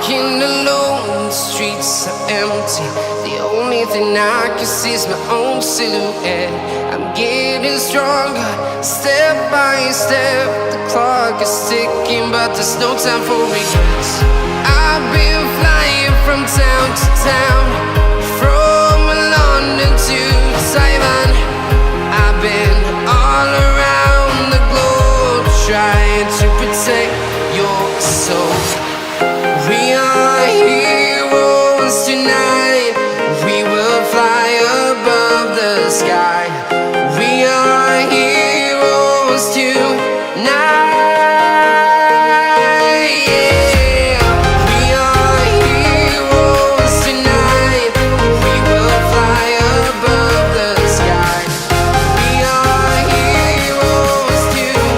walking alone, the streets are empty. The only thing I can see is my own silhouette. I'm getting stronger, step by step. The clock is ticking, but there's no time for regrets. I've been flying from town to town, from London to Taiwan. I've been all around the globe, trying to protect your soul. We are heroes tonight. We will fly above the sky. We are heroes tonight. Yeah. We are heroes tonight. We will fly above the sky. We are heroes tonight.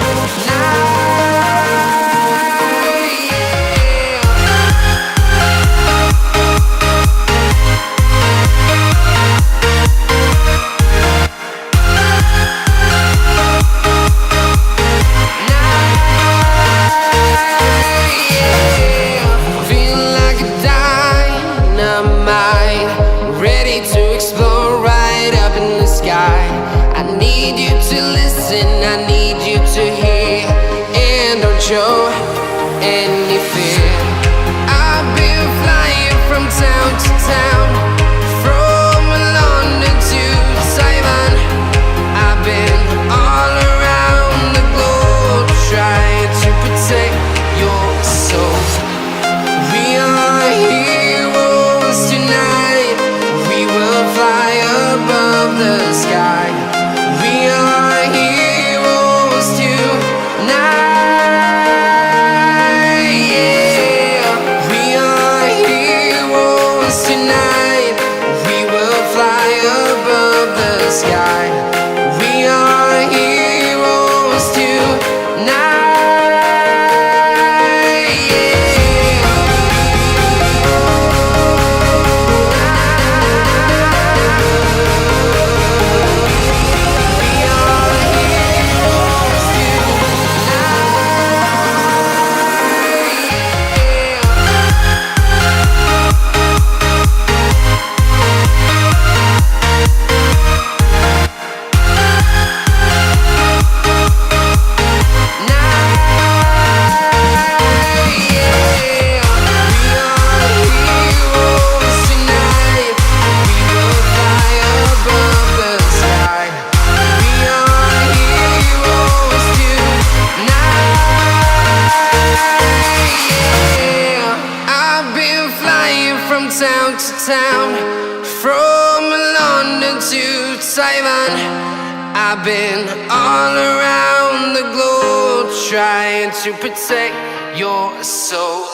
I need you to hear, and don't show any fear. I've been flying from town to town, from London to Taiwan. I've been all around the globe, trying to protect your soul. We are heroes tonight. We will fly above the sky. We are heroes tonight. Yeah. We are heroes tonight. We will fly above the sky. We are heroes tonight. Town to town, from London to Taiwan. I've been all around the globe, trying to protect your soul.